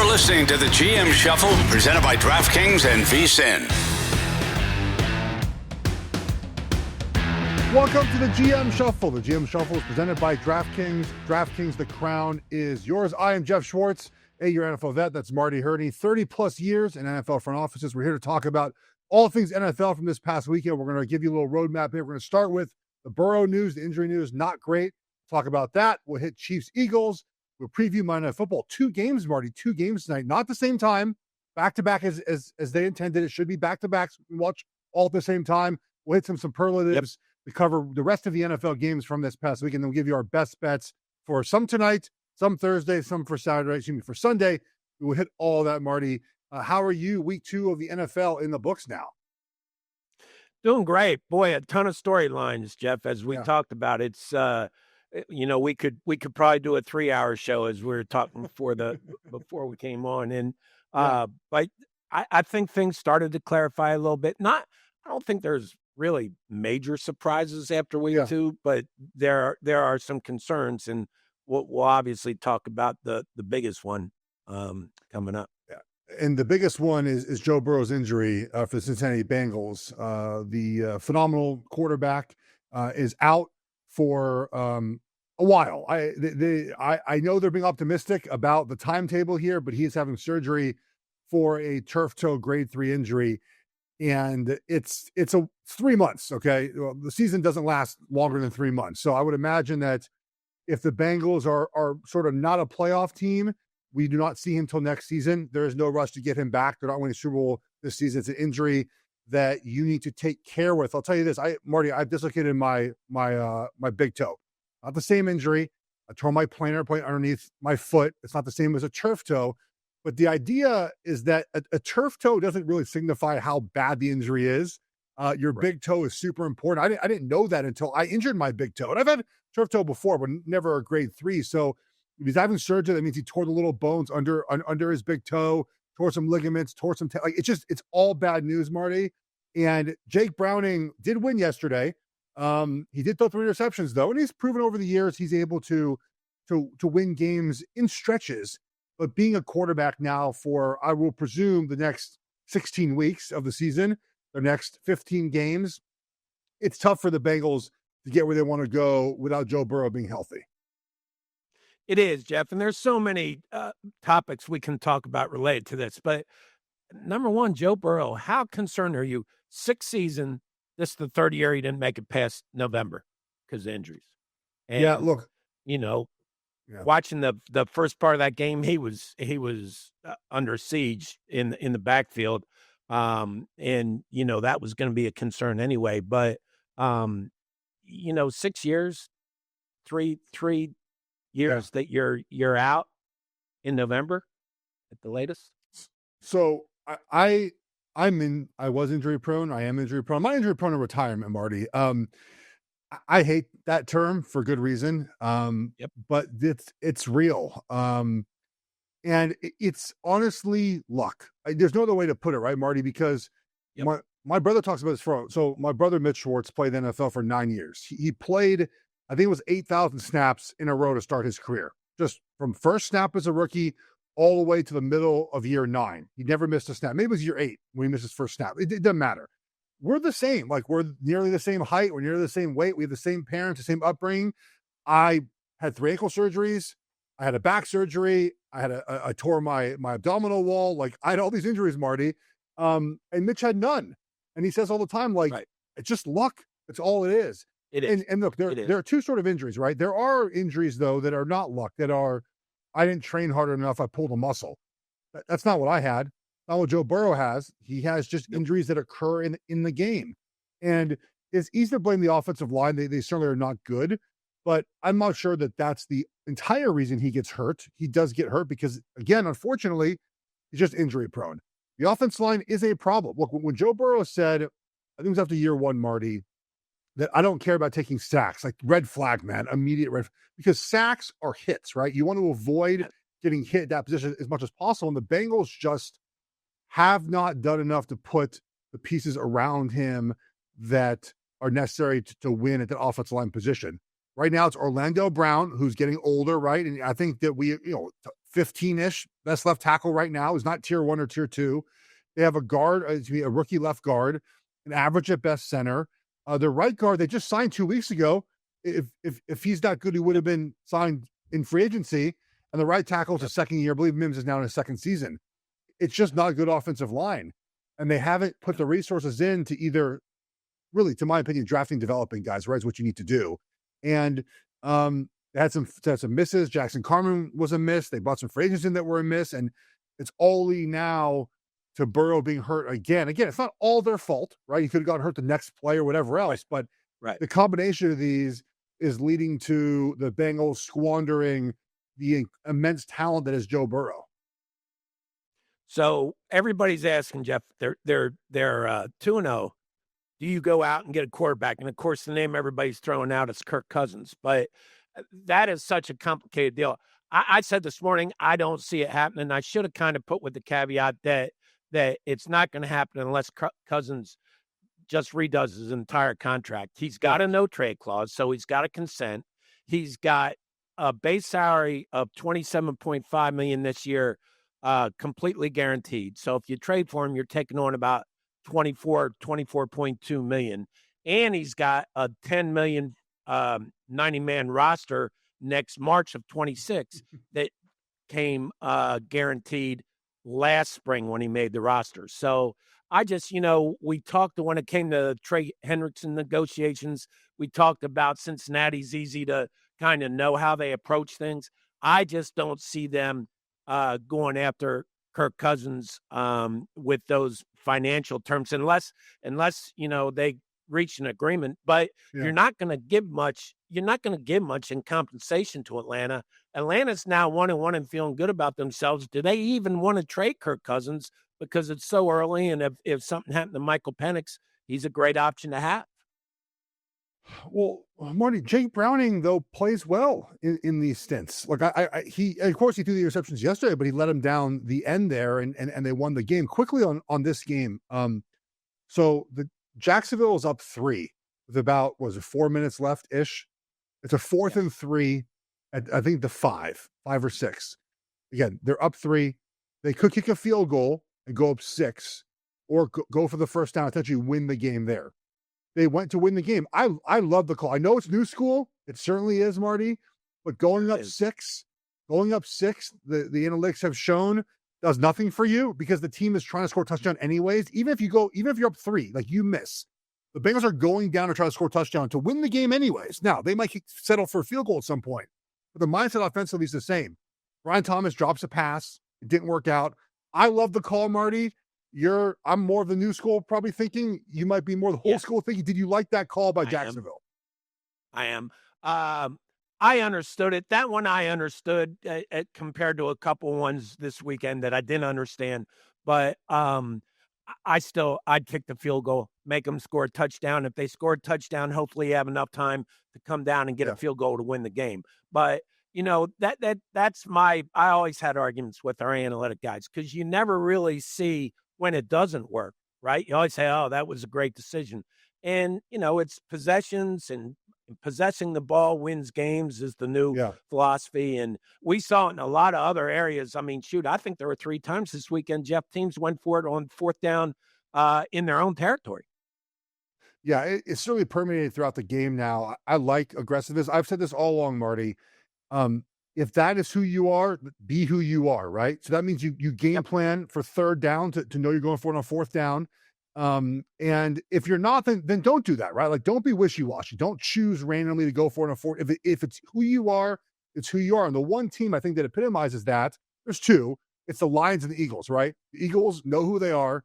listening to the GM Shuffle, presented by DraftKings and VSiN. Welcome to the GM Shuffle. The GM Shuffle is presented by DraftKings. DraftKings, the crown is yours. I am Geoff Schwartz, a year NFL vet. That's Marty Hurney, 30-plus years in NFL front offices. We're here to talk about all things NFL from this past weekend. We're going to give you a little roadmap here. We're going to start with the Burrow news, the injury news, not great. Talk about that. We'll hit Chiefs-Eagles. We'll preview Monday Night Football. 2 games, Marty, 2 games tonight. Not the same time. Back-to-back as they intended. It should be back-to-back. So we can watch all at the same time. We'll hit some superlatives. Yep. We cover the rest of the NFL games from this past week, and then we'll give you our best bets for some tonight, some Thursday, some for Saturday, for Sunday. We will hit all that, Marty. How are you? Week 2 of the NFL in the books now. Doing great. Boy, a ton of storylines, Geoff, as we talked about. It's we could probably do a 3-hour show as we were talking before we came on. And but I think things started to clarify a little bit. I don't think there's really major surprises after week 2, but there are some concerns, and we'll obviously talk about the biggest one coming up. Yeah. And the biggest one is Joe Burrow's injury for the Cincinnati Bengals. The phenomenal quarterback is out for a while. I know they're being optimistic about the timetable here, but he's having surgery for a turf toe grade 3 injury, and it's 3 months. Okay, well, the season doesn't last longer than 3 months, so I would imagine that if the Bengals are sort of not a playoff team, we do not see him till next season. There is no rush to get him back. They're not winning Super Bowl this season. It's an injury that you need to take care with. I'll tell you this, Marty, I've dislocated my big toe. Not the same injury. I tore my plantar point underneath my foot. It's not the same as a turf toe, but the idea is that a turf toe doesn't really signify how bad the injury is. Your big toe is super important. I didn't know that until I injured my big toe, and I've had turf toe before, but never a grade 3. So if he's having surgery, that means he tore the little bones under his big toe, tore some ligaments, tore some it's all bad news, Marty. And Jake Browning did win yesterday. He did throw 3 interceptions though, and he's proven over the years he's able to win games in stretches. But being a quarterback now for, I will presume, the next 16 weeks of the season, the next 15 games, it's tough for the Bengals to get where they want to go without Joe Burrow being healthy. It is, Geoff, and there's so many topics we can talk about related to this. But number one, Joe Burrow, how concerned are you? 6th season, this is the 3rd year he didn't make it past November because of injuries. And, look, watching the first part of that game, he was under siege in the backfield, and that was going to be a concern anyway. But 6 years, three years that you're out in November at the latest. So I was injury prone. I am injury prone. I'm not injury prone in retirement, Marty. I hate that term for good reason. But it's real. And it's honestly luck. There's no other way to put it, right, Marty? Because my brother talks about this so my brother Mitch Schwartz played the NFL for 9 years. He played, I think it was 8,000 snaps in a row to start his career, just from first snap as a rookie all the way to the middle of year 9. He never missed a snap. Maybe it was year 8 when he missed his first snap. It doesn't matter. We're the same. Like, we're nearly the same height. We're nearly the same weight. We have the same parents, the same upbringing. I had 3 ankle surgeries. I had a back surgery. I tore my abdominal wall. Like, I had all these injuries, Marty. And Mitch had none. And he says all the time, it's just luck. That's all it is. It is. And look, there are 2 sort of injuries, right? There are injuries, though, that are not luck, that are, I didn't train hard enough, I pulled a muscle. That's not what I had. Not what Joe Burrow has. He has just injuries that occur in the game. And it's easy to blame the offensive line. They certainly are not good. But I'm not sure that that's the entire reason he gets hurt. He does get hurt because, again, unfortunately, he's just injury prone. The offensive line is a problem. Look, when Joe Burrow said, I think it was after year 1, Marty, that I don't care about taking sacks, like red flag, man, immediate red, because sacks are hits, right? You want to avoid getting hit at that position as much as possible. And the Bengals just have not done enough to put the pieces around him that are necessary to win at the offensive line position. Right now, it's Orlando Brown, who's getting older, right? And I think that 15-ish. Best left tackle right now is not tier 1 or tier 2. They have a guard, a rookie left guard, an average at best center. Their right guard, they just signed 2 weeks ago. If he's not good, he would have been signed in free agency. And the right tackle is a second year. I believe Mims is now in his second season. It's just not a good offensive line. And they haven't put the resources in to either, really, to my opinion, drafting, developing guys, right, is what you need to do. And they had some misses. Jackson Carman was a miss. They brought some free agents in that were a miss. And it's only now to Burrow being hurt again. Again, it's not all their fault, right? He could have gotten hurt the next play or whatever else. But the combination of these is leading to the Bengals squandering the immense talent that is Joe Burrow. So everybody's asking, Geoff, they're 2-0. Do you go out and get a quarterback? And of course, the name everybody's throwing out is Kirk Cousins, but that is such a complicated deal. I said this morning, I don't see it happening. I should have kind of put with the caveat that it's not going to happen unless Cousins just redoes his entire contract. He's got a no trade clause, so he's got to consent. He's got a base salary of $27.5 million this year, completely guaranteed. So if you trade for him, you're taking on about $24.2 million. And he's got a $10 million 90-man roster next March of 26 that came guaranteed last spring when he made the roster. So I just, we talked when it came to Trey Hendrickson negotiations, we talked about Cincinnati's easy to kind of know how they approach things. I just don't see them going after Kirk Cousins with those financial terms unless they reach an agreement. But you're not going to give much. You're not going to give much in compensation to Atlanta. Atlanta's now 1-1 and feeling good about themselves. Do they even want to trade Kirk Cousins because it's so early? And if something happened to Michael Penix, he's a great option to have. Well, Marty, Jake Browning, though, plays well in these stints. Like he of course he threw the interceptions yesterday, but he let him down the end there, and they won the game quickly on this game. So the Jacksonville is up 3 with about 4 minutes left ish. It's a 4th and 3 at I think the 5 or 6. Again, they're up 3. They could kick a field goal and go up 6, or go for the first down, essentially win the game there. They went to win the game. I love the call. I know it's new school. It certainly is, Marty. But going up 6, the analytics have shown does nothing for you because the team is trying to score a touchdown anyways. Even if you're up 3, like you miss, the Bengals are going down to try to score a touchdown to win the game anyways. Now, they might settle for a field goal at some point, but the mindset offensively is the same. Brian Thomas drops a pass. It didn't work out. I love the call, Marty. I'm more of the new school, probably thinking. You might be more the whole school thinking. Did you like that call by Jacksonville? I am. I understood it. That one I understood compared to a couple ones this weekend that I didn't understand. But I'd kick the field goal, make them score a touchdown. If they score a touchdown, hopefully you have enough time to come down and get a field goal to win the game. But that's I always had arguments with our analytic guys because you never really see when it doesn't work, right? You always say, oh, that was a great decision. And, it's possessions, and possessing the ball wins games is the new philosophy. And we saw it in a lot of other areas. I mean, I think there were 3 times this weekend, Geoff, teams went for it on 4th down in their own territory. Yeah, it's certainly permeated throughout the game now. I like aggressiveness. I've said this all along, Marty. If that is who you are, be who you are, right? So that means you game plan for 3rd down to know you're going for it on 4th down. And if you're not, then don't do that, right? Like, don't be wishy-washy. Don't choose randomly to go for it on 4th. If it's who you are, it's who you are. And the one team I think that epitomizes that, there's 2. It's the Lions and the Eagles, right? The Eagles know who they are.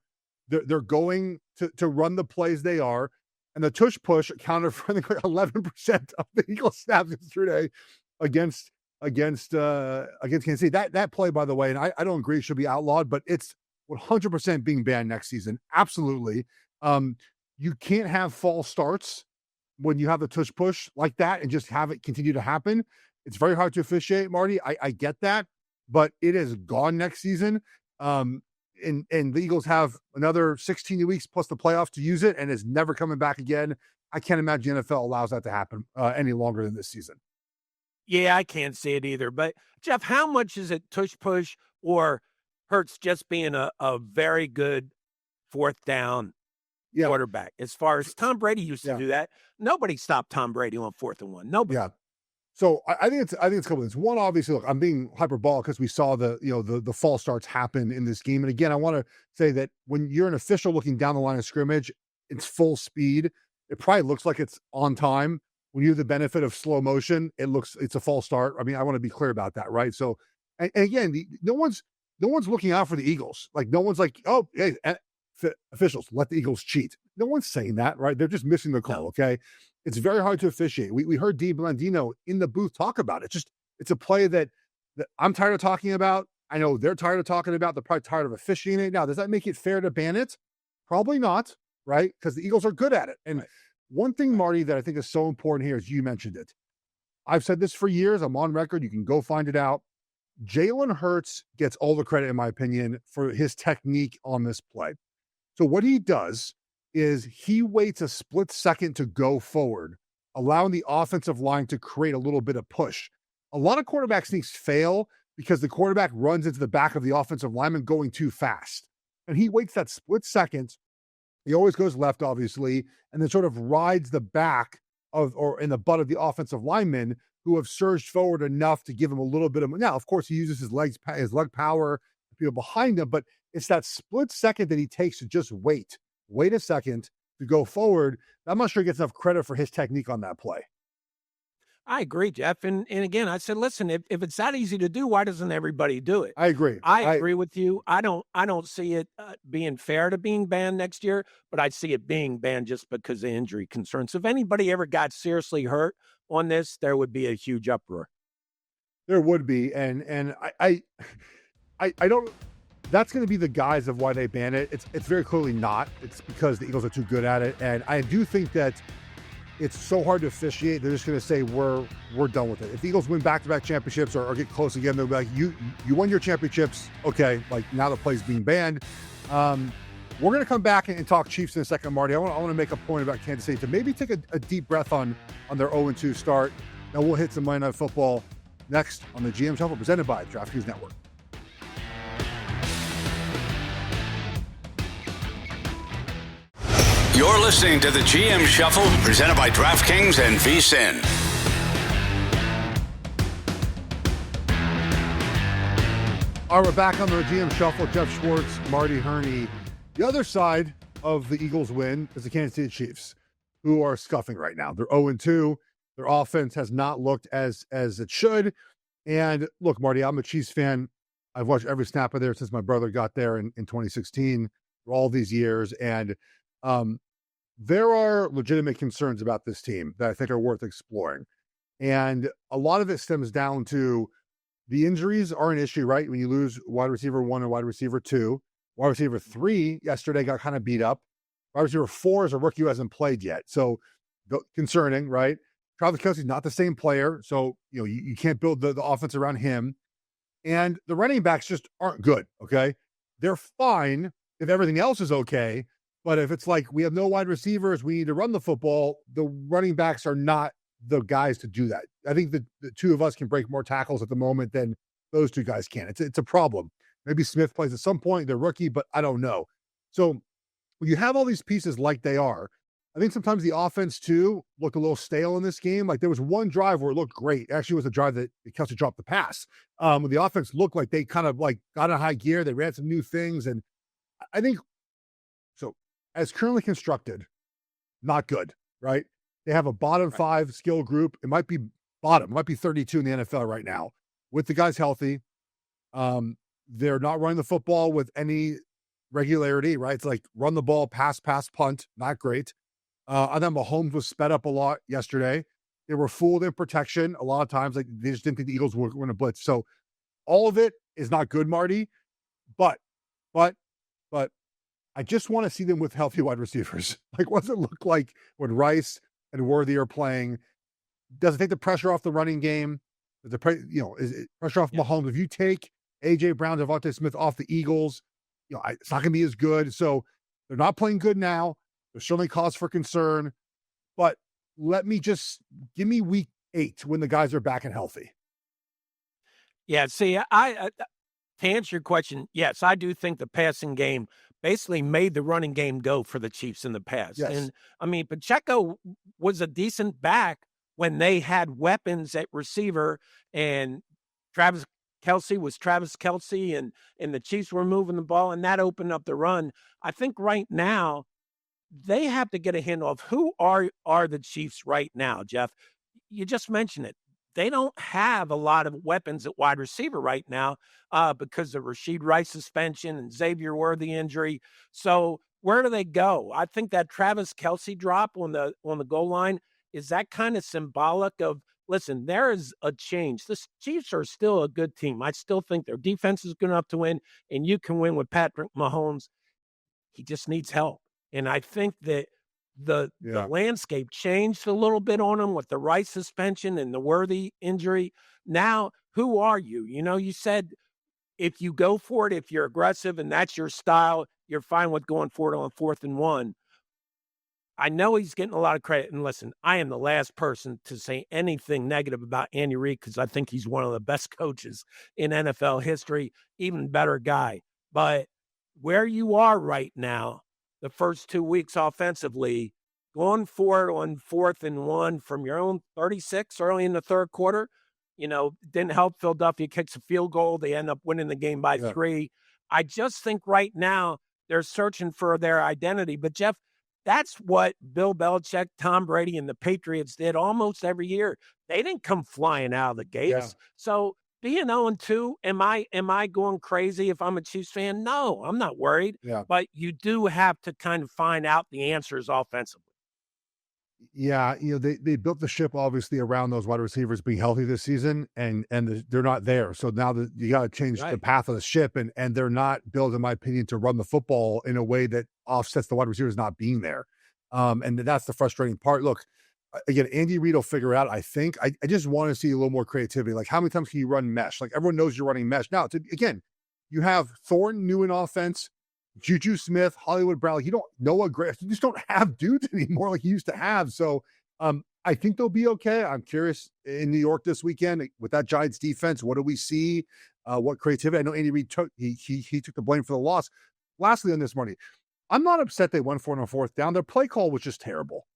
They're going to run the plays they are. And the tush push accounted for, I think, like 11% of the Eagles snaps yesterday against Kansas City. That play, by the way, and I don't agree it should be outlawed, but it's 100% being banned next season. Absolutely. You can't have false starts when you have the tush push like that and just have it continue to happen. It's very hard to officiate, Marty. I get that, but it is gone next season. And the Eagles have another 16 weeks plus the playoffs to use it, and it's never coming back again. I can't imagine the NFL allows that to happen any longer than this season. Yeah, I can't see it either. But Geoff, how much is it tush push or Hurts just being a very good fourth down Yeah. quarterback? As far as Tom Brady used to Yeah. do that, nobody stopped Tom Brady on 4th and 1. Nobody. Yeah. So I think it's a couple things. One, obviously, look, I'm being hyperbolic because we saw the false starts happen in this game. And again, I want to say that when you're an official looking down the line of scrimmage, it's full speed. It probably looks like it's on time. When you have the benefit of slow motion, it's a false start. I mean, I want to be clear about that, right? So, and again, no one's looking out for the Eagles. Like no one's like, oh, hey, officials, let the Eagles cheat. No one's saying that, right? They're just missing the call. No. Okay. It's very hard to officiate. We heard Dee Blandino in the booth talk about it. It's a play that I'm tired of talking about. I know they're tired of talking about. They're probably tired of officiating it. Now, does that make it fair to ban it? Probably not, right? Because the Eagles are good at it. And one thing, Marty, that I think is so important here is you mentioned it. I've said this for years. I'm on record. You can go find it out. Jalen Hurts gets all the credit, in my opinion, for his technique on this play. So what he does is he waits a split second to go forward, allowing the offensive line to create a little bit of push. A lot of quarterback sneaks fail because the quarterback runs into the back of the offensive lineman going too fast. And he waits that split second. He always goes left, obviously, and then sort of rides the back or in the butt of the offensive linemen who have surged forward enough to give him a little bit of, now, of course, he uses his leg power, people behind him, but it's that split second that he takes to just wait a second to go forward. I'm not sure he gets enough credit for his technique on that play. I agree, Geoff. And again, I said, listen, if it's that easy to do, why doesn't everybody do it? I agree. I agree with you. I don't see it being fair to being banned next year, but I see it being banned just because of injury concerns. If anybody ever got seriously hurt on this, there would be a huge uproar. There would be. And I don't, that's going to be the guise of why they ban it. It's very clearly not. It's because the Eagles are too good at it. And I do think that it's so hard to officiate. They're just going to say, we're done with it. If the Eagles win back-to-back championships or get close again, they'll be like, you won your championships. Okay, like now the play's being banned. We're going to come back and talk Chiefs in a second, Marty. I want to make a point about Kansas City to maybe take a deep breath on their 0-2 start. Now we'll hit some Monday Night Football next on the GM Shuffle presented by DraftKings Network. You're listening to the GM Shuffle, presented by DraftKings and VSiN. All right, we're back on the GM Shuffle. Geoff Schwartz, Marty, Hurney. The other side of the Eagles win is the Kansas City Chiefs, who are scuffing right now. They're 0-2. Their offense has not looked as it should. And look, Marty, I'm a Chiefs fan. I've watched every snap of there since my brother got there in 2016 for all these years. And there are legitimate concerns about this team that I think are worth exploring. And a lot of it stems down to the injuries are an issue, right? When you lose wide receiver 1 and wide receiver 2, wide receiver 3 yesterday got kind of beat up. Wide receiver 4 is a rookie who hasn't played yet. So concerning, right? Travis Kelce's not the same player. So, you can't build the offense around him. And the running backs just aren't good. Okay. They're fine if everything else is okay. But if it's like we have no wide receivers, we need to run the football, the running backs are not the guys to do that. I think the two of us can break more tackles at the moment than those two guys can. It's a problem. Maybe Smith plays at some point, they're rookie, but I don't know. So when you have all these pieces like they are, I think sometimes the offense too looked a little stale in this game. Like there was one drive where it looked great. Actually, it was a drive that Kelce dropped the pass. When the offense looked like they kind of like got in high gear, they ran some new things. And I think so as currently constructed, not good, right? They have a bottom 5 skill group. It might be 32 in the NFL right now with the guys healthy. They're not running the football with any regularity, right? It's like run the ball, pass, punt, not great. And then Mahomes was sped up a lot yesterday. They were fooled in protection a lot of times. Like they just didn't think the Eagles were going to blitz. So all of it is not good, Marty. But I just want to see them with healthy wide receivers. Like, what's it look like when Rice and Worthy are playing? Does it take the pressure off the running game? Is it pressure off Mahomes? If you take A.J. Brown, Devontae Smith off the Eagles, it's not going to be as good. So they're not playing good now. There's certainly cause for concern. But give me week 8 when the guys are back and healthy. Yeah, see, I to answer your question, yes, I do think the passing game basically made the running game go for the Chiefs in the past. Yes. And I mean, Pacheco was a decent back when they had weapons at receiver, and Travis Kelce was Travis Kelce, and the Chiefs were moving the ball, and that opened up the run. I think right now they have to get a handle of who are the Chiefs right now, Geoff. You just mentioned it. They don't have a lot of weapons at wide receiver right now because of Rashid Rice suspension and Xavier Worthy injury. So where do they go? I think that Travis Kelce drop on the goal line is that kind of symbolic of, listen, there is a change. The Chiefs are still a good team. I still think their defense is good enough to win, and you can win with Patrick Mahomes. He just needs help. And I think that the landscape changed a little bit on him with the Rice suspension and the Worthy injury. Now, who are you? You know, you said if you go for it, if you're aggressive and that's your style, you're fine with going for it on 4th and 1. I know he's getting a lot of credit. And listen, I am the last person to say anything negative about Andy Reid because I think he's one of the best coaches in NFL history, even better guy. But where you are right now, the first 2 weeks offensively, going for it on 4th and 1 from your own 36 early in the third quarter, you know, didn't help. Philadelphia kicks a field goal. They end up winning the game by 3. I just think right now they're searching for their identity. But, Geoff, that's what Bill Belichick, Tom Brady, and the Patriots did almost every year. They didn't come flying out of the gates. Yeah. So being 0-2, am I going crazy if I'm a Chiefs fan? No, I'm not worried. Yeah. But you do have to kind of find out the answers offensively. Yeah, you know, they built the ship obviously around those wide receivers being healthy this season, and they're not there. So now you got to change the path of the ship, and they're not built, in my opinion, to run the football in a way that offsets the wide receivers not being there. And that's the frustrating part. Look, again, Andy Reid will figure it out. I think I just want to see a little more creativity. Like, how many times can you run mesh? Like, everyone knows you're running mesh now. Again, you have Thorne new in offense. Juju Smith, Hollywood Brown, you don't Noah Gray, you just don't have dudes anymore like you used to have. So I think they'll be okay. I'm curious in New York this weekend with that Giants defense. What do we see? What creativity? I know Andy Reid took the blame for the loss. Lastly, on this, Marty, I'm not upset they won 4 on 4th down. Their play call was just terrible.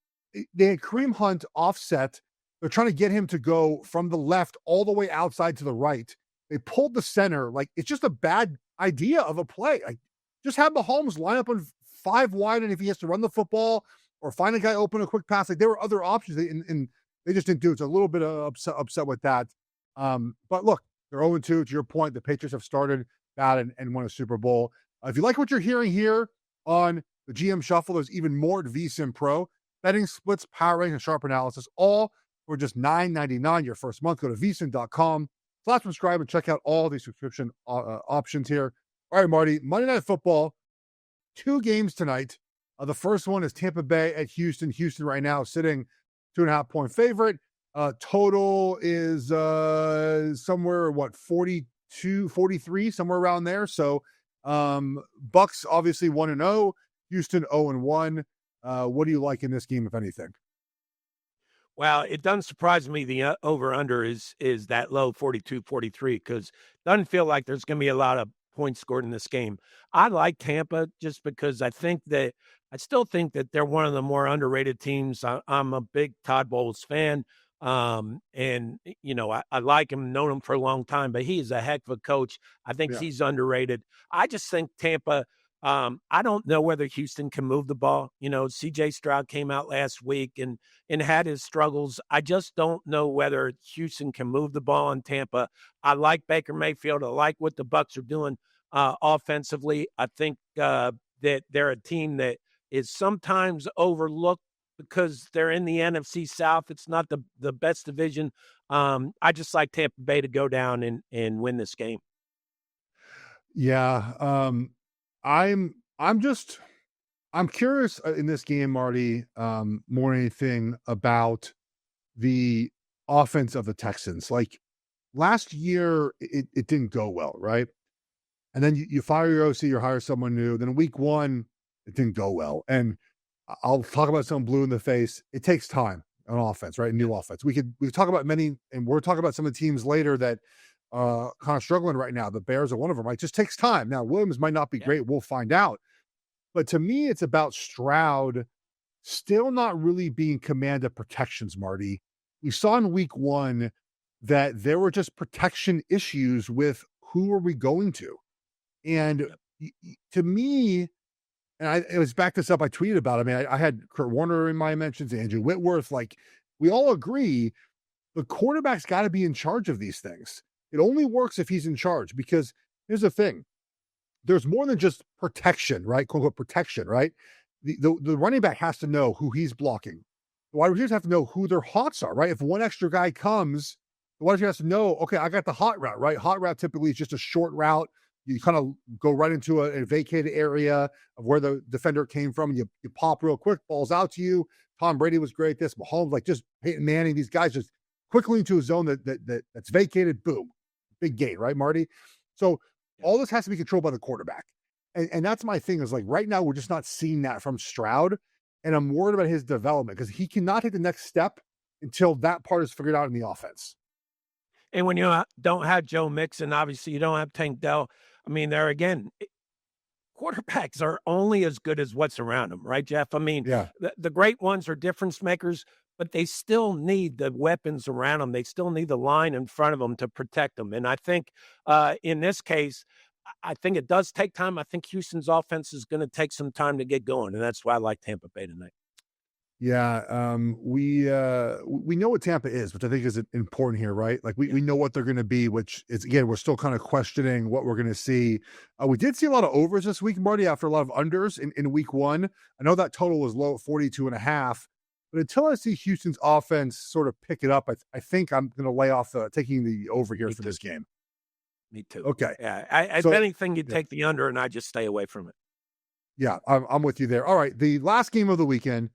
They had Kareem Hunt offset. They're trying to get him to go from the left all the way outside to the right. They pulled the center. Like, it's just a bad idea of a play. Like, just have Mahomes line up on 5 wide, and if he has to run the football or find a guy open, a quick pass, like there were other options, and they just didn't do it. So a little bit of upset with that. But look, they're 0-2. To your point, the Patriots have started bad and won a Super Bowl. If you like what you're hearing here on the GM Shuffle, there's even more at VSiN Pro. Betting splits, power rankings, and sharp analysis, all for just $9.99 your first month. Go to vsin.com/subscribe and check out all the subscription options here. All right, Marty, Monday Night Football, 2 games tonight. The first one is Tampa Bay at Houston. Houston right now sitting 2.5-point favorite. Total is somewhere, 42, 43, somewhere around there. So Bucks obviously 1-0, Houston 0-1. What do you like in this game, if anything? Well, it doesn't surprise me the over-under is that low, 42, 43, because it doesn't feel like there's going to be a lot of points scored in this game. I like Tampa just because I still think that they're one of the more underrated teams. I'm a big Todd Bowles fan. And you know, I like him, known him for a long time, but he is a heck of a coach. I think he's underrated. I just think Tampa, I don't know whether Houston can move the ball. You know, CJ Stroud came out last week and had his struggles. I just don't know whether Houston can move the ball in Tampa. I like Baker Mayfield. I like what the Bucs are doing offensively. I think that they're a team that is sometimes overlooked because they're in the NFC South. It's not the best division. I just like Tampa Bay to go down and win this game. Yeah. I'm curious in this game, Marty, more than anything about the offense of the Texans. Like last year, it didn't go well, right? And then you fire your OC, you hire someone new. Then week 1, it didn't go well. And I'll talk about some blue in the face. It takes time. on offense, right? New offense. We talk about many, and we're talking about some of the teams later that kind of struggling right now. The Bears are one of them. Right? It just takes time. Now Williams might not be great. We'll find out. But to me, it's about Stroud still not really being command of protections, Marty. We saw in week 1 that there were just protection issues with who are we going to? And to me, and it was back this up. I tweeted about it. I mean, I had Kurt Warner in my mentions, Andrew Whitworth. Like, we all agree the quarterback's got to be in charge of these things. It only works if he's in charge, because here's the thing. There's more than just protection, right? Quote unquote protection, right? The running back has to know who he's blocking. The wide receivers have to know who their hots are, right? If one extra guy comes, the wide receiver has to know, okay, I got the hot route, right? Hot route typically is just a short route. You kind of go right into a vacated area of where the defender came from. And you pop real quick, balls out to you. Tom Brady was great at this. Mahomes, like just Peyton Manning, these guys just quickly into a zone that's vacated. Boom. Big gain, right, Marty? So all this has to be controlled by the quarterback. And that's my thing, is like right now we're just not seeing that from Stroud. And I'm worried about his development, because he cannot take the next step until that part is figured out in the offense. And when you don't have Joe Mixon, obviously you don't have Tank Dell. I mean, there again, quarterbacks are only as good as what's around them, right, Geoff? I mean, the great ones are difference makers, but they still need the weapons around them. They still need the line in front of them to protect them. And I think in this case, I think it does take time. I think Houston's offense is going to take some time to get going, and that's why I like Tampa Bay tonight. Yeah, we know what Tampa is, which I think is important here, right? Like we know what they're going to be, which is, again, we're still kind of questioning what we're going to see. We did see a lot of overs this week, Marty, after a lot of unders in week 1. I know that total was low at 42.5, but until I see Houston's offense sort of pick it up, I think I'm going to lay off taking the over here for this game. Me too. Okay. Yeah, if anything, you take the under, and I just stay away from it. Yeah, I'm with you there. All right, the last game of the weekend.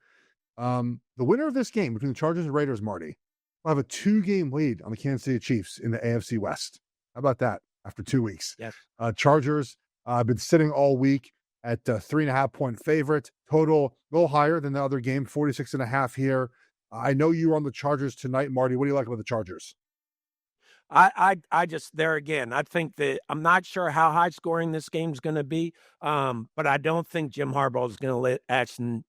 The winner of this game between the Chargers and Raiders, Marty, will have a 2-game lead on the Kansas City Chiefs in the AFC West. How about that after 2 weeks? Yes. Chargers have been sitting all week at 3.5-point favorite. Total a little higher than the other game, 46.5 here. I know you were on the Chargers tonight, Marty. What do you like about the Chargers? I just, there again, I think that I'm not sure how high scoring this game's going to be, but I don't think Jim Harbaugh is going to let Ashton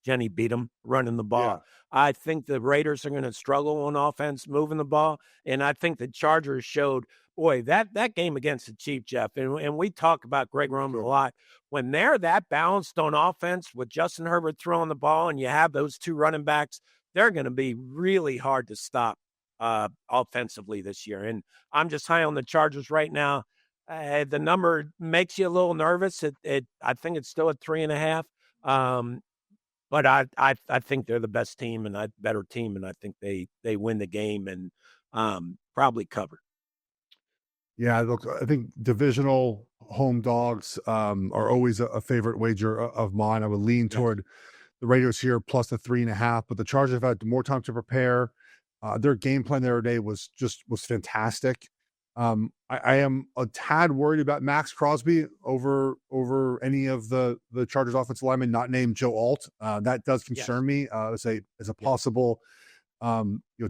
Jenny beat him running the ball. Yeah. I think the Raiders are going to struggle on offense, moving the ball. And I think the Chargers showed, boy, that game against the Chiefs, Geoff, and we talk about Greg Roman a lot. When they're that balanced on offense with Justin Herbert throwing the ball and you have those 2 running backs, they're going to be really hard to stop offensively this year. And I'm just high on the Chargers right now. The number makes you a little nervous. I think it's still at 3.5. But I think they're the best team and better team, and I think they win the game and probably cover. Yeah, look, I think divisional home dogs are always a favorite wager of mine. I would lean toward the Raiders here plus the 3.5, but the Chargers have had more time to prepare. Their game plan the other day was fantastic. I am a tad worried about Max Crosby over any of the Chargers offensive linemen not named Joe Alt. That does concern me as a possible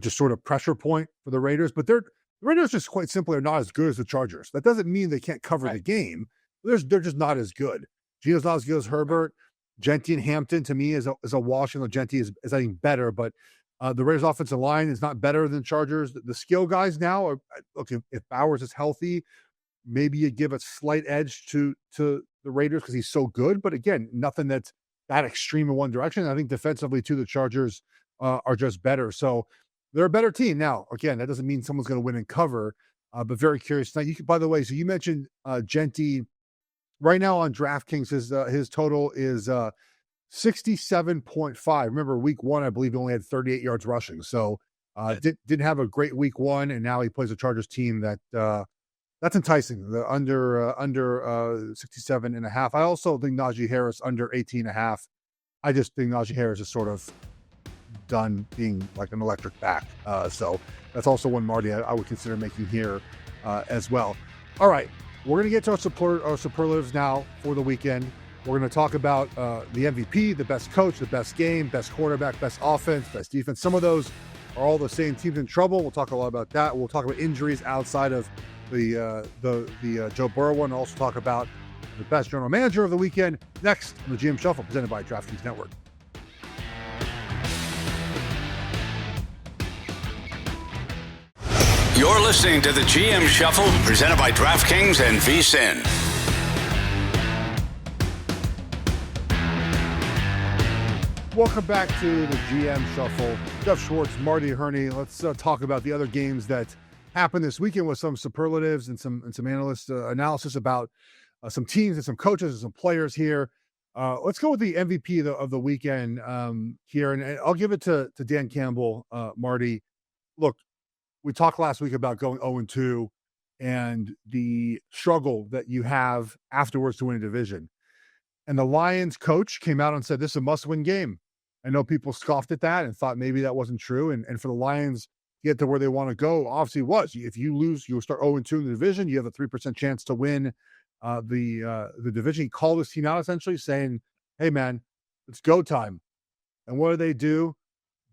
just sort of pressure point for the Raiders. But the Raiders just quite simply are not as good as the Chargers. That doesn't mean they can't cover the game. They're just not as good. Gino's not as good as Herbert. Genty and Hampton to me is a wash. And Genty is I think better, but the Raiders offensive line is not better than Chargers. The skill guys now are, look, if Bowers is healthy, maybe you give a slight edge to the Raiders because he's so good. But again, nothing that's that extreme in one direction. I think defensively too, the Chargers are just better. So they're a better team. Now, again, that doesn't mean someone's going to win and cover, but very curious. Now, by the way, so you mentioned Genty. Right now on DraftKings, his total is 67.5. Remember, week 1, I believe he only had 38 yards rushing. So didn't have a great week 1, and now he plays a Chargers team that's enticing. The under 67.5. I also think Najee Harris under 18.5. I just think Najee Harris is sort of done being like an electric back. So that's also one, Marty, I would consider making here as well. All right, we're going to get to our superlatives now for the weekend. We're going to talk about the MVP, the best coach, the best game, best quarterback, best offense, best defense. Some of those are all the same teams in trouble. We'll talk a lot about that. We'll talk about injuries outside of the Joe Burrow one. We'll also talk about the best general manager of the weekend next on the GM Shuffle, presented by DraftKings Network. You're listening to the GM Shuffle, presented by DraftKings and VSiN. Welcome back to the GM Shuffle. Geoff, Schwartz, Marty, Hurney. Let's talk about the other games that happened this weekend with some superlatives and some analyst analysis about some teams and some coaches and some players here. Let's go with the MVP of the weekend here, and I'll give it to Dan Campbell. Marty, look, we talked last week about going 0-2 and the struggle that you have afterwards to win a division. And the Lions coach came out and said, this is a must-win game. I know people scoffed at that and thought maybe that wasn't true. And for the Lions to get to where they want to go, obviously it was. If you lose, you'll start 0-2 in the division. You have a 3% chance to win the division. He called his team out essentially saying, hey, man, it's go time. And what do?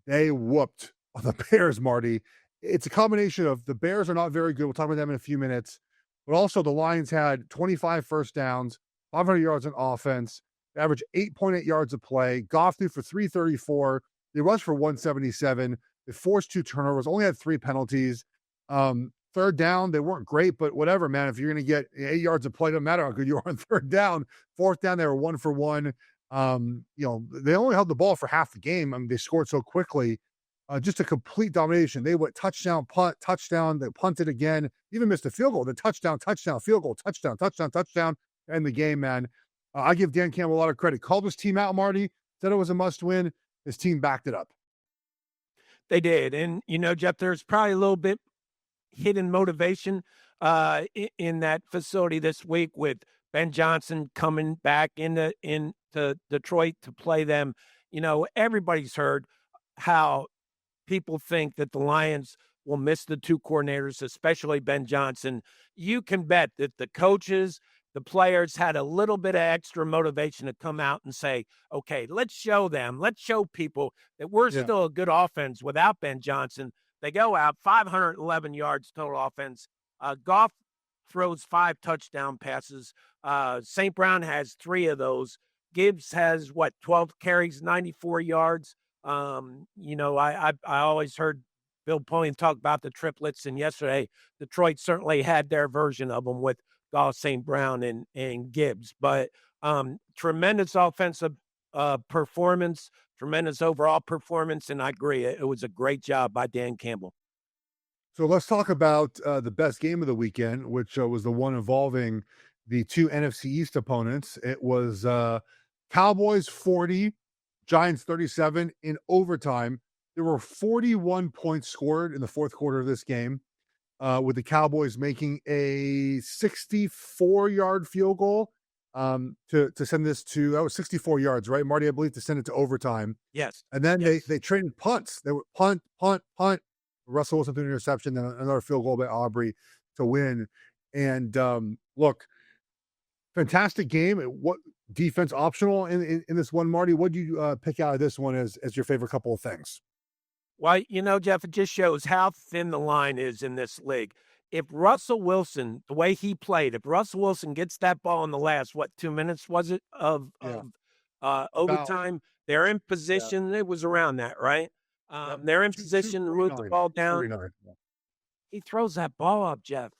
They whooped on the Bears, Marty. It's a combination of the Bears are not very good. We'll talk about them in a few minutes. But also the Lions had 25 first downs, 500 yards on offense, average 8.8 yards of play. Goff threw for 334. They rushed for 177. They forced 2 turnovers, only had 3 penalties. Third down, they weren't great, but whatever, man. If you're going to get 8 yards of play, doesn't matter how good you are on third down. Fourth down, they were 1 for 1. They only held the ball for half the game. I mean, they scored so quickly. Just a complete domination. They went touchdown, punt, touchdown. They punted again. Even missed a field goal. The touchdown, field goal, touchdown. End the game, man. I give Dan Campbell a lot of credit. Called his team out, Marty. Said it was a must-win. His team backed it up. They did. And, Geoff, there's probably a little bit hidden motivation in that facility this week with Ben Johnson coming back into Detroit to play them. Everybody's heard how people think that the Lions will miss the 2 coordinators, especially Ben Johnson. You can bet that the coaches, the players had a little bit of extra motivation to come out and say, okay, let's show people that we're still a good offense without Ben Johnson. They go out 511 yards total offense. Goff throws 5 touchdown passes. St. Brown has 3 of those. Gibbs has 12 carries, 94 yards. I always heard Bill Polian talk about the triplets, and yesterday Detroit certainly had their version of them with Goff, St. Brown, and Gibbs. But tremendous offensive performance, tremendous overall performance, and I agree. It was a great job by Dan Campbell. So let's talk about the best game of the weekend, which was the one involving the 2 NFC East opponents. It was Cowboys 40, Giants 37 in overtime. There were 41 points scored in the fourth quarter of this game, with the Cowboys making a 64-yard field goal to send this to, that was 64 yards, right, Marty, I believe, to send it to overtime. Yes. And then they traded punts. They would punt. Russell Wilson threw an interception, then another field goal by Aubrey to win. And look, fantastic game. What defense optional in this one, Marty? What do you pick out of this one as your favorite couple of things? Well, Geoff, it just shows how thin the line is in this league. If Russell Wilson, the way he played, if Russell Wilson gets that ball in the last, 2 minutes was it of overtime, they're in position. It was around that, right? They're in position to move the ball down. He throws that ball up, Geoff.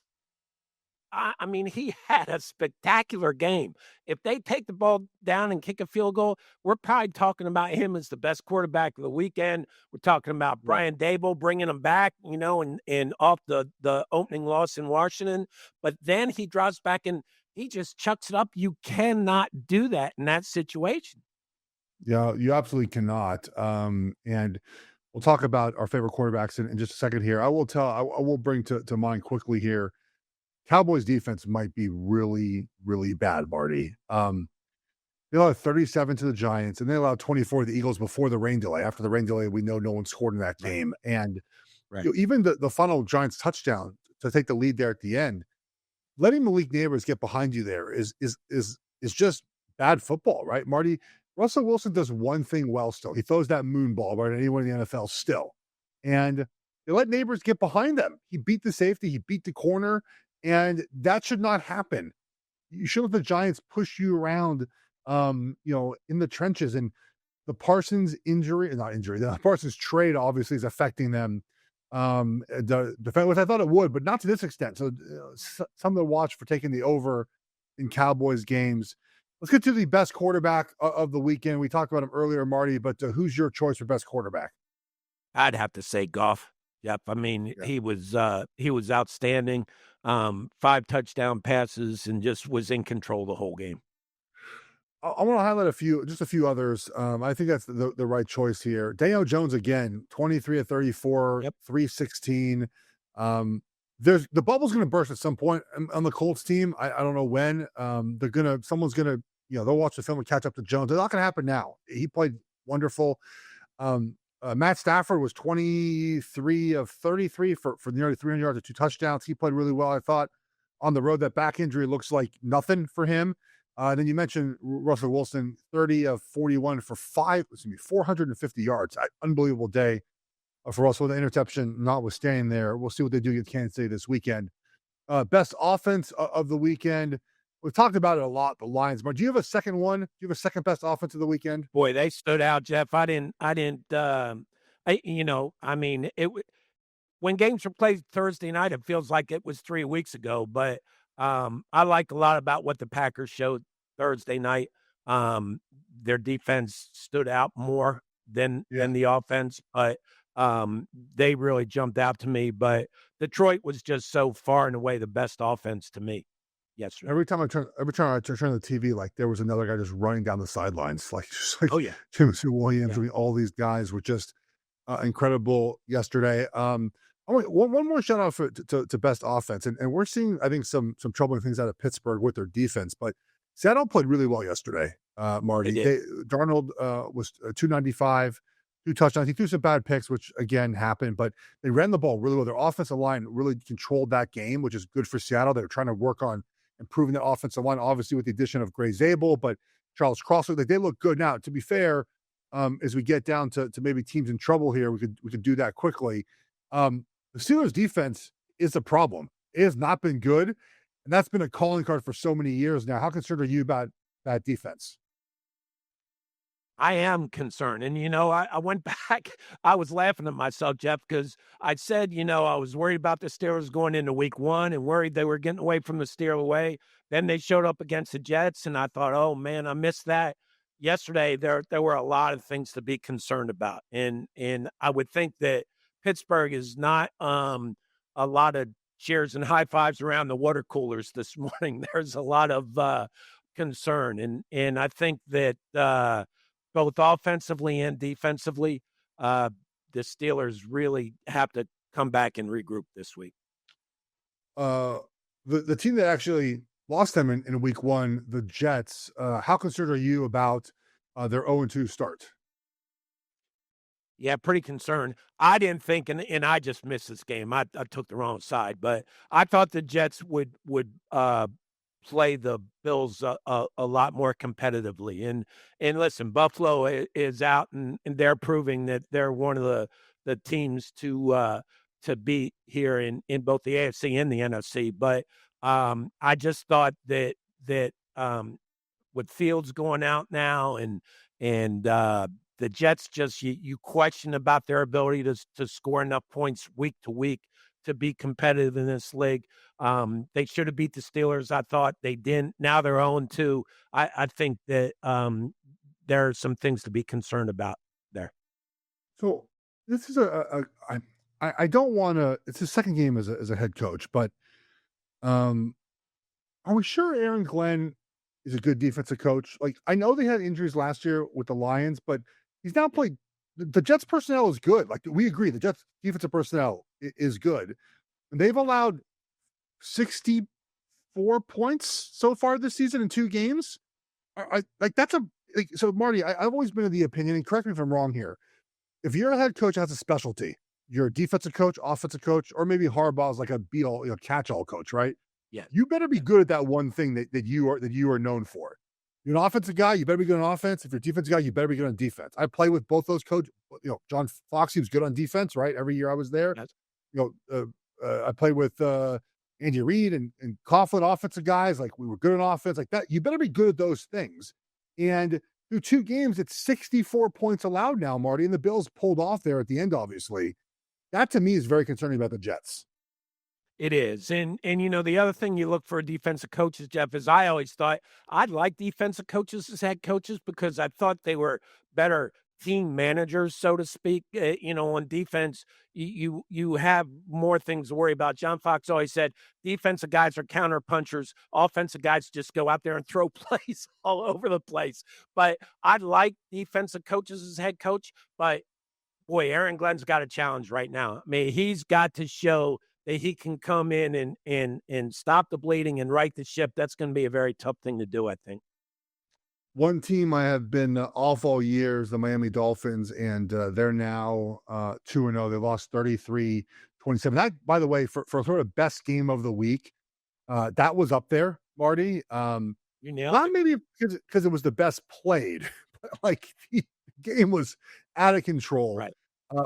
I mean, he had a spectacular game. If they take the ball down and kick a field goal, we're probably talking about him as the best quarterback of the weekend. We're talking about Brian Dable bringing him back, and off the opening loss in Washington. But then he drops back and he just chucks it up. You cannot do that in that situation. Yeah, you absolutely cannot. And we'll talk about our favorite quarterbacks in just a second here. I will bring to mind quickly here. Cowboys defense might be really, really bad, Marty. They allowed 37 to the Giants, and they allowed 24 to the Eagles before the rain delay. After the rain delay, we know no one scored in that game. And even the final Giants touchdown to take the lead there at the end, letting Malik Neighbors get behind you there is just bad football, right? Marty, Russell Wilson does one thing well still. He throws that moon ball right at anyone in the NFL still. And they let neighbors get behind them. He beat the safety, he beat the corner, and that should not happen. You should let the Giants push you around, in the trenches. And the Parsons the Parsons trade obviously is affecting them. The defense, which I thought it would, but not to this extent. So something to watch for taking the over in Cowboys games. Let's get to the best quarterback of the weekend. We talked about him earlier, Marty, but who's your choice for best quarterback? I'd have to say Geoff. Yep. I mean, he was outstanding. 5 touchdown passes and just was in control the whole game. I want to highlight a few others. I think that's the right choice here. Daniel Jones again, 23 of 34, 316. The bubble's going to burst at some point on the Colts team. I don't know when. Someone's going to, they'll watch the film and catch up to Jones. It's not going to happen now. He played wonderful. Matt Stafford was 23 of 33 for nearly 300 yards and 2 touchdowns. He played really well, I thought. On the road, that back injury looks like nothing for him. Then you mentioned Russell Wilson, 30 of 41 for 450 yards. Unbelievable day for Russell. The interception notwithstanding there. We'll see what they do against Kansas City this weekend. Best offense of the weekend. We've talked about it a lot, the Lions. But do you have a second one? Do you have a second best offense of the weekend? Boy, they stood out, Geoff. When games are played Thursday night, it feels like it was 3 weeks ago. But I like a lot about what the Packers showed Thursday night. Their defense stood out more than the offense, but they really jumped out to me. But Detroit was just so far and away the best offense to me yesterday. Every time I turn the TV, like there was another guy just running down the sidelines, oh yeah, Timothy Williams. I mean, all these guys were just incredible yesterday. One more shout out to best offense, and we're seeing, I think, some troubling things out of Pittsburgh with their defense, but Seattle played really well yesterday. Marty, Darnold was 295, 2 touchdowns. He threw some bad picks, which again happened, but they ran the ball really well. Their offensive line really controlled that game, which is good for Seattle. They were trying to work on improving the offensive line, obviously with the addition of Gray Zabel, but Charles Cross, like they look good now. To be fair, as we get down to maybe teams in trouble here, we could do that quickly. The Steelers' defense is a problem. It has not been good, and that's been a calling card for so many years now. How concerned are you about that defense? I am concerned. And, I went back. I was laughing at myself, Geoff, because I said, I was worried about the Steelers going into week 1 and worried they were getting away from the Steelers way. Then they showed up against the Jets, and I thought, oh, man, I missed that. Yesterday, there were a lot of things to be concerned about. And I would think that Pittsburgh is not a lot of cheers and high fives around the water coolers this morning. There's a lot of concern. And I think that both offensively and defensively, the Steelers really have to come back and regroup this week. The team that actually lost them in week 1, the Jets, how concerned are you about their 0-2 start? Yeah, pretty concerned. I didn't think, and I just missed this game. I took the wrong side, but I thought the Jets would play the Bills a lot more competitively. And listen, Buffalo is out, and they're proving that they're one of the teams to beat here in both the AFC and the NFC. But I just thought that with Fields going out now and the Jets just you question about their ability to score enough points week to week to be competitive in this league. They should have beat the Steelers. I thought they didn't. Now they're 0-2. I think that there are some things to be concerned about there. So this is I don't want to. It's his second game as a head coach, but are we sure Aaron Glenn is a good defensive coach? Like, I know they had injuries last year with the Lions, but he's now played. The Jets personnel is good. Like, we agree, the Jets defensive personnel is good. And they've allowed 64 points so far this season in 2 games. So Marty, I've always been of the opinion, and correct me if I'm wrong here, if you're a head coach that has a specialty, you're a defensive coach, offensive coach, or maybe Harbaugh's like a catch-all coach, right? Yeah. You better be good at that one thing that you are known for. You're an offensive guy, you better be good on offense. If you're a defensive guy, you better be good on defense. I play with both those coaches. John Foxy was good on defense, right? Every year I was there. Yes. I played with Andy Reid and Coughlin, offensive guys. Like, we were good on offense like that. You better be good at those things. And through 2 games, it's 64 points allowed now, Marty, and the Bills pulled off there at the end, obviously. That, to me, is very concerning about the Jets. It is. And the other thing you look for defensive coaches, Geoff, is I always thought I'd like defensive coaches as head coaches because I thought they were better team managers, so to speak. On defense, you have more things to worry about. John Fox always said defensive guys are counter punchers. Offensive guys just go out there and throw plays all over the place. But I'd like defensive coaches as head coach. But, boy, Aaron Glenn's got a challenge right now. I mean, he's got to show that he can come in and stop the bleeding and right the ship. That's going to be a very tough thing to do, I think. One team I have been off all year is the Miami Dolphins, and they're now 2-0. They lost 33-27. That, by the way, for sort of best game of the week, that was up there, Marty. You nailed not it. maybe because it was the best played, but like the game was out of control. Right.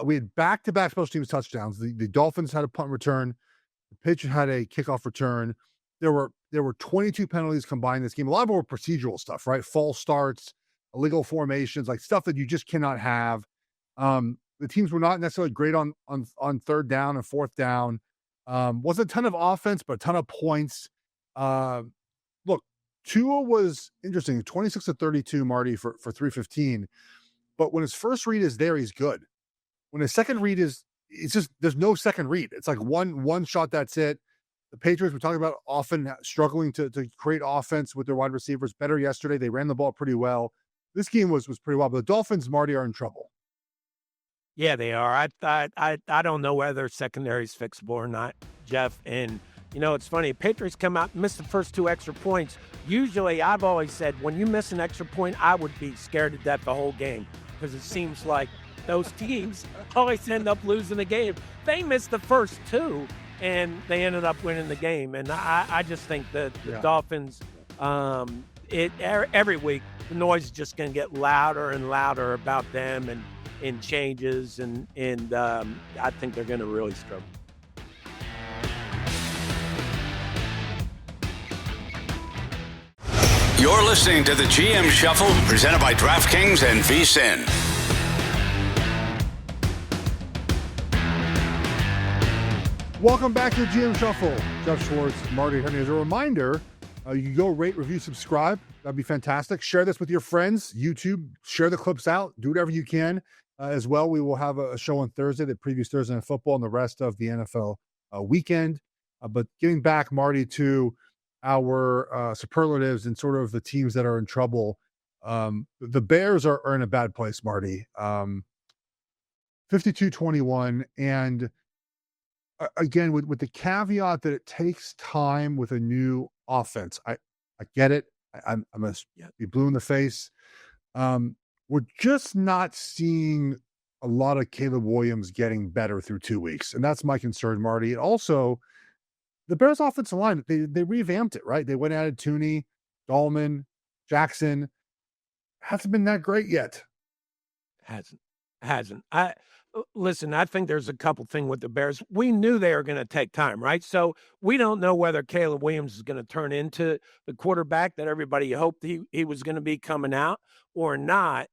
We had back-to-back special teams touchdowns. The Dolphins had a punt return. The Patriots had a kickoff return. There were 22 penalties combined this game. A lot of them were procedural stuff, right? False starts, illegal formations, like stuff that you just cannot have. The teams were not necessarily great on third down and fourth down. Wasn't a ton of offense, but a ton of points. Look, Tua was interesting, 26-32, Marty, for 315. But when his first read is there, he's good. When his second read it's just, there's no second read. It's like one shot, that's it. The Patriots, we're talking about, often struggling to create offense with their wide receivers. Better yesterday. They ran the ball pretty well. This game was pretty well. But the Dolphins, Marty, are in trouble. Yeah, they are. I don't know whether secondary is fixable or not, Geoff. And, it's funny. Patriots come out and miss the first 2 extra points. Usually, I've always said, when you miss an extra point, I would be scared to death the whole game because it seems like those teams always end up losing the game. They missed the first 2, and they ended up winning the game. And I just think that the Dolphins, every week, the noise is just going to get louder and louder about them and changes, and I think they're going to really struggle. You're listening to the GM Shuffle, presented by DraftKings and VSiN. Welcome back to the GM Shuffle. Geoff Schwartz, Marty, Hurney. As a reminder, you can go rate, review, subscribe. That'd be fantastic. Share this with your friends. YouTube, share the clips out. Do whatever you can. As well, we will have a show on Thursday that previews Thursday Night Football and the rest of the NFL weekend. But getting back, Marty, to our superlatives and sort of the teams that are in trouble. The Bears are in a bad place, Marty. 52-21. And again, with the caveat that it takes time with a new offense. I get it. I'm going to be blue in the face. We're just not seeing a lot of Caleb Williams getting better through 2 weeks. And that's my concern, Marty. And also, the Bears offensive line, they revamped it, right? They went and added Tooney, Dahlman, Jackson. Hasn't been that great yet. Hasn't. Listen, I think there's a couple things with the Bears. We knew they were going to take time, right? So we don't know whether Caleb Williams is going to turn into the quarterback that everybody hoped he was going to be coming out or not.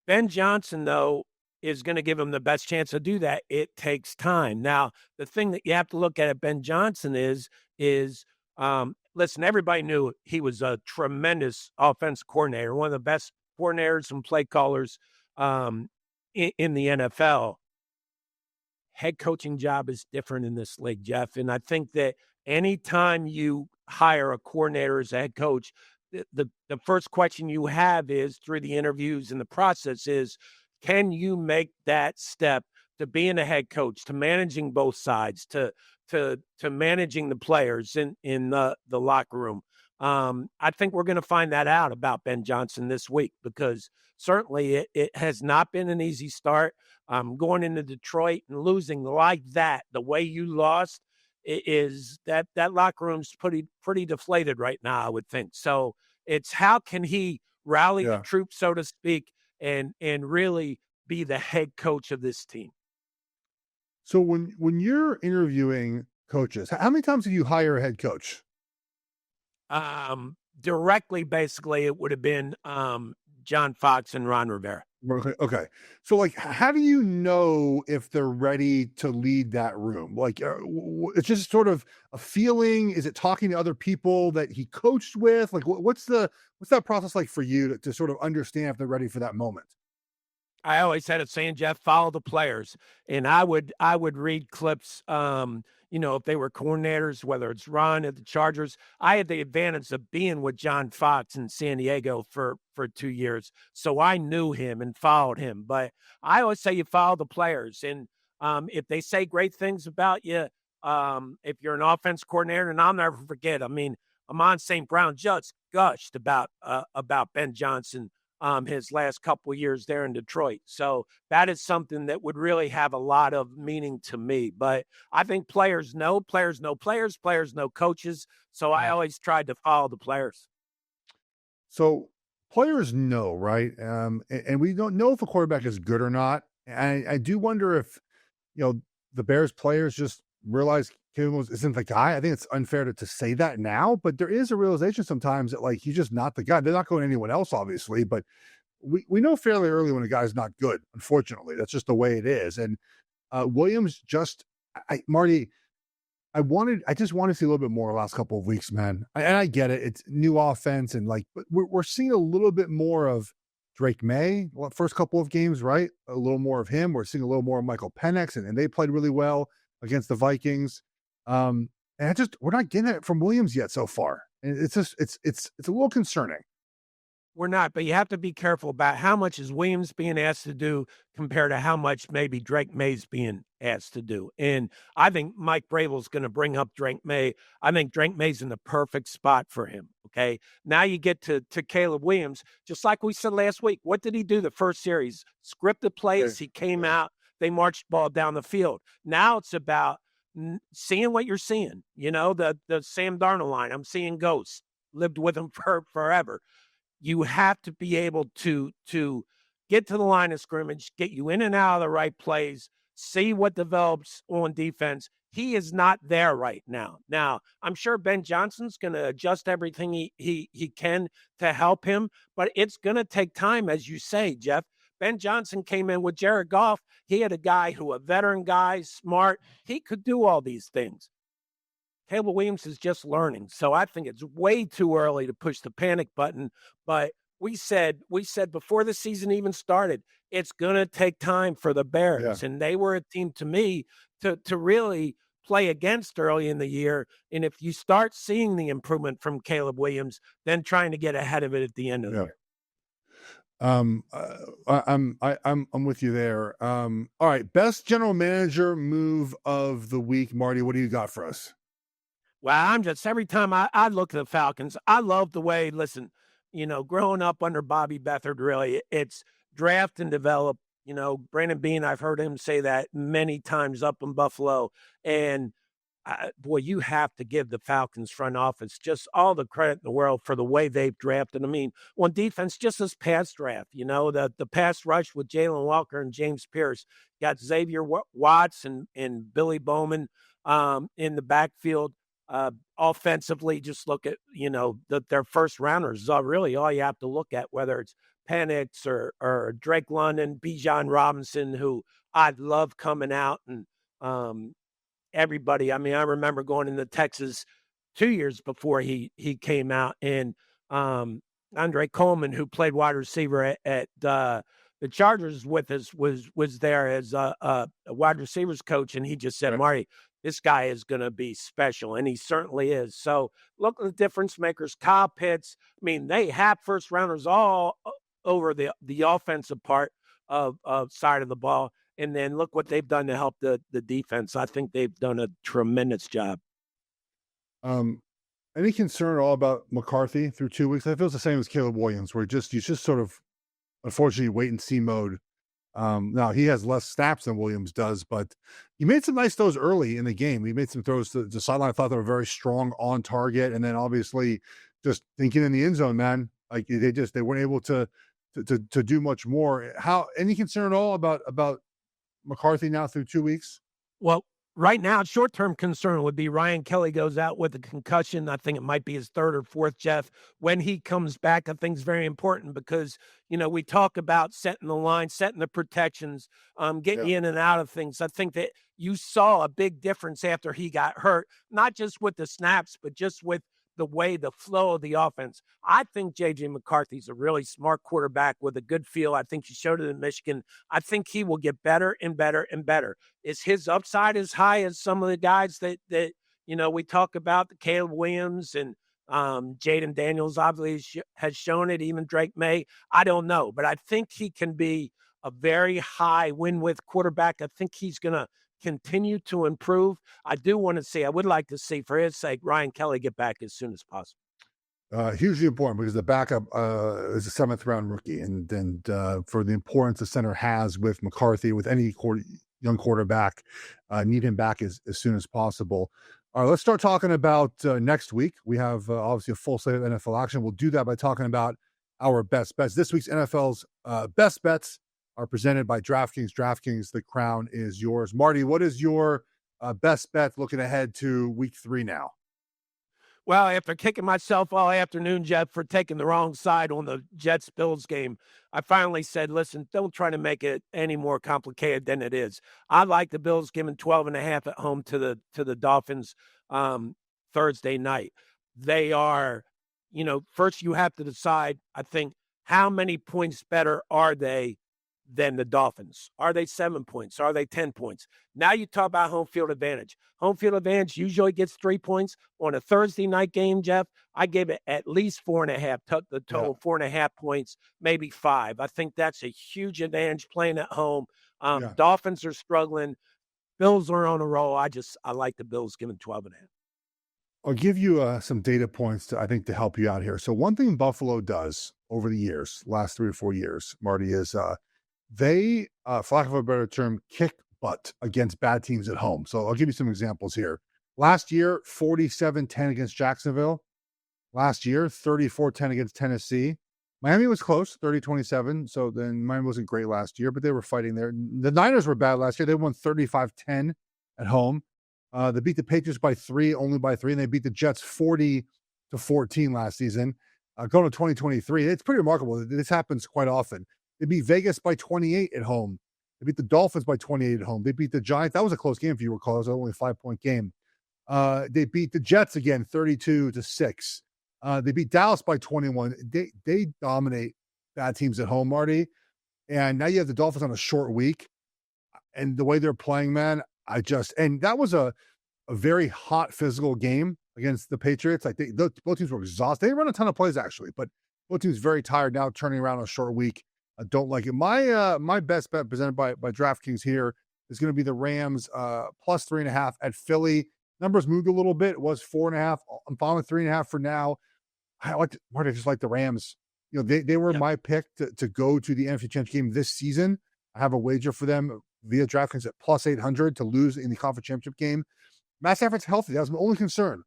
Ben Johnson, though, is going to give him the best chance to do that. It takes time. Now, the thing that you have to look at Ben Johnson is listen, everybody knew he was a tremendous offensive coordinator, one of the best coordinators and play callers in the NFL. Head coaching job is different in this league, Geoff. And I think that anytime you hire a coordinator as a head coach, the first question you have is through the interviews and the process is, can you make that step to being a head coach, to managing both sides, to managing the players in the locker room? I think we're going to find that out about Ben Johnson this week because certainly it has not been an easy start. Going into Detroit and losing like that, the way you lost, is that locker room's pretty deflated right now, I would think. So It's how can he rally the Yeah. troops, so to speak, and really be the head coach of this team. So when you're interviewing coaches, how many times do you hire a head coach? Directly, basically, it would have been John Fox and Ron Rivera. Okay. So, like, how do you know if they're ready to lead that room? Like, it's just sort of a feeling. Is it talking to other people that he coached with? Like, what's that process like for you to sort of understand if they're ready for that moment? I always had it saying, Geoff, follow the players. And I would read clips, if they were coordinators, whether it's Ron at the Chargers. I had the advantage of being with John Fox in San Diego for 2 years. So I knew him and followed him. But I always say you follow the players. And if they say great things about you, if you're an offense coordinator, and I'll never forget, I mean, Amon St. Brown just gushed about Ben Johnson his last couple of years there in Detroit. So that is something that would really have a lot of meaning to me. But I think players know players, players know coaches. So I always tried to follow the players. So players know, right? And we don't know if a quarterback is good or not. And I do wonder if, the Bears players just realize Caleb Williams isn't the guy. I think it's unfair to say that now, but there is a realization sometimes that, like, he's just not the guy. They're not going to anyone else, obviously, but we know fairly early when a guy's not good. Unfortunately, that's just the way it is. And Williams Marty, I just want to see a little bit more the last couple of weeks, man. And I get it. It's new offense. And but we're seeing a little bit more of Drake May, first couple of games, right? A little more of him. We're seeing a little more of Michael Penix, and they played really well against the Vikings. And we're not getting it from Williams yet so far. And it's just, it's a little concerning. We're not, but you have to be careful about how much is Williams being asked to do compared to how much maybe Drake May's being asked to do. And I think Mike Vrabel's going to bring up Drake May. I think Drake May's in the perfect spot for him. Okay. Now you get to Caleb Williams, just like we said last week. What did he do the first series? Scripted plays. He came out, they marched the ball down the field. Now it's about seeing what you're seeing. The Sam Darnold line. I'm seeing ghosts. Lived with him forever. You have to be able to get to the line of scrimmage, get you in and out of the right plays, see what develops on defense. He is not there right now. Now, I'm sure Ben Johnson's going to adjust everything he can to help him, but it's going to take time, as you say, Geoff. Ben Johnson came in with Jared Goff. He had a veteran guy, smart. He could do all these things. Caleb Williams is just learning. So I think it's way too early to push the panic button. But we said before the season even started, it's going to take time for the Bears. Yeah. And they were a team to me to really play against early in the year. And if you start seeing the improvement from Caleb Williams, then trying to get ahead of it at the end of the year. I'm with you there. All right. Best general manager move of the week, Marty. What do you got for us? Well, every time I look at the Falcons, I love the way, growing up under Bobby Beathard, really, it's draft and develop. Brandon Beane, I've heard him say that many times up in Buffalo. And, you have to give the Falcons front office just all the credit in the world for the way they've drafted. I mean, on defense, just this past draft, the pass rush with Jalen Walker and James Pierce, got Xavier Watts and Billy Bowman in the backfield. Offensively, just look at, their first rounders is really all you have to look at, whether it's Penix or Drake London, Bijan Robinson, who I love coming out, and everybody. I mean, I remember going into Texas 2 years before he came out, and Andre Coleman, who played wide receiver at the Chargers with us, was there as a wide receivers coach, and he just said, Marty, this guy is going to be special, and he certainly is. So look at the difference makers. Kyle Pitts, I mean, they have first rounders all over the offensive part of side of the ball. And then look what they've done to help the defense. I think they've done a tremendous job. Any concern at all about McCarthy through 2 weeks? I feel it's the same as Caleb Williams, where you just sort of, unfortunately, wait and see mode. Now he has less snaps than Williams does, but he made some nice throws early in the game. He made some throws to the sideline. I thought they were very strong on target. And then obviously just thinking in the end zone, man. Like they weren't able to do much more. Any concern at all about McCarthy now through 2 weeks? Well, right now, short-term concern would be Ryan Kelly goes out with a concussion. I think it might be his third or fourth, Geoff. When he comes back, I think is very important because, we talk about setting the line, setting the protections, getting you in and out of things. I think that you saw a big difference after he got hurt, not just with the snaps, but just with the way, the flow of the offense. I think J.J. McCarthy's a really smart quarterback with a good feel. I think he showed it in Michigan. I think he will get better and better and better. Is his upside as high as some of the guys that we talk about, the Caleb Williams and Jaden Daniels obviously has shown it, even Drake May? I don't know, but I think he can be a very high win-with quarterback. I think he's going to continue to improve. I would like to see, for his sake, Ryan Kelly get back as soon as possible. Hugely important because the backup is a 7th round rookie, and for the importance the center has with McCarthy, with any young quarterback, need him back as soon as possible. All right, let's start talking about next week. We have obviously a full slate of NFL action. We'll do that by talking about our best bets. This week's NFL's best bets are presented by DraftKings. DraftKings, the crown is yours. Marty, what is your best bet looking ahead to week 3 now? Well, after kicking myself all afternoon, Geoff, for taking the wrong side on the Jets-Bills game, I finally said, listen, don't try to make it any more complicated than it is. I like the Bills giving 12.5 at home to the Dolphins Thursday night. They are, first you have to decide, I think, how many points better are they than the Dolphins? Are they 7 points? Are they 10 points? Now you talk about home field advantage. Home field advantage usually gets 3 points. On a Thursday night game, Geoff, I gave it at least 4.5, the total 4.5 points, maybe 5. I think that's a huge advantage playing at home. Dolphins are struggling. Bills are on a roll. I like the Bills giving 12.5. I'll give you some data points to help you out here. So one thing Buffalo does over the years, last 3 or 4 years, Marty, is they, for lack of a better term, kick butt against bad teams at home. So I'll give you some examples here. Last year, 47-10 against Jacksonville. Last year, 34-10 against Tennessee. Miami was close, 30-27. So then Miami wasn't great last year, but they were fighting there. The Niners were bad last year. They won 35-10 at home. They beat the Patriots by 3, only by 3, and they beat the Jets 40-14 last season. Going to 2023, it's pretty remarkable. This happens quite often. They beat Vegas by 28 at home. They beat the Dolphins by 28 at home. They beat the Giants. That was a close game, if you recall. It was only a 5-point game. They beat the Jets again, 32-6. They beat Dallas by 21. They dominate bad teams at home, Marty. And now you have the Dolphins on a short week. And the way they're playing, man, and that was a very hot physical game against the Patriots. Both teams were exhausted. They run a ton of plays, actually, but both teams very tired now, turning around on a short week. I don't like it. My best bet presented by DraftKings here is going to be the Rams plus 3.5 at Philly. Numbers moved a little bit. It was 4.5. I'm fine with 3.5 for now. Marty, just like the Rams. They were my pick to go to the NFC Championship game this season. I have a wager for them via DraftKings at plus 800 to lose in the conference championship game. Matt Stafford's healthy. That was my only concern.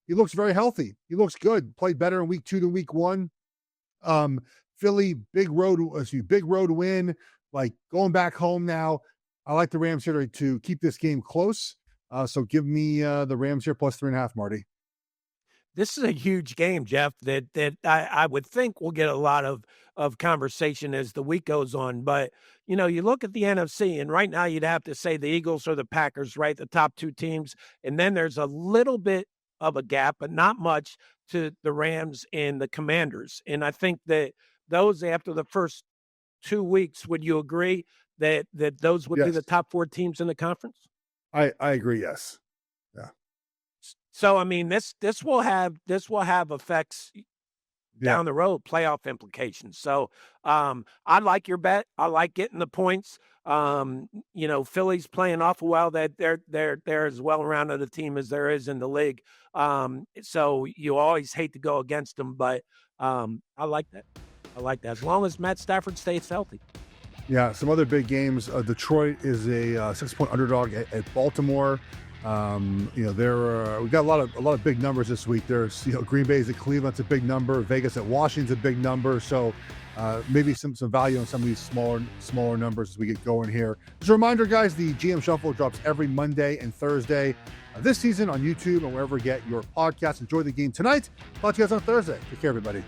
He looks very healthy. He looks good. Played better in week 2 than week 1. Philly, big road win, like going back home now. I like the Rams here to keep this game close. So give me the Rams here plus 3.5, Marty. This is a huge game, Geoff, that I would think will get a lot of conversation as the week goes on. But, you look at the NFC, and right now you'd have to say the Eagles or the Packers, right? The top 2 teams. And then there's a little bit of a gap, but not much, to the Rams and the Commanders. And I think that those, after the first 2 weeks, would you agree that those would be the top 4 teams in the conference? I agree. Yes. Yeah. So, I mean, this will have effects down the road, playoff implications. So, I like your bet. I like getting the points. Philly's playing awful well. That they're as well rounded a team as there is in the league. So you always hate to go against them, but I like that. As long as Matt Stafford stays healthy. Yeah, some other big games. Detroit is a 6-point underdog at Baltimore. We got a lot of big numbers this week. There's Green Bay's at Cleveland's a big number. Vegas at Washington's a big number. So maybe some value on some of these smaller numbers as we get going here. Just a reminder, guys, the GM Shuffle drops every Monday and Thursday this season on YouTube and wherever you get your podcasts. Enjoy the game tonight. Talk to you guys on Thursday. Take care, everybody.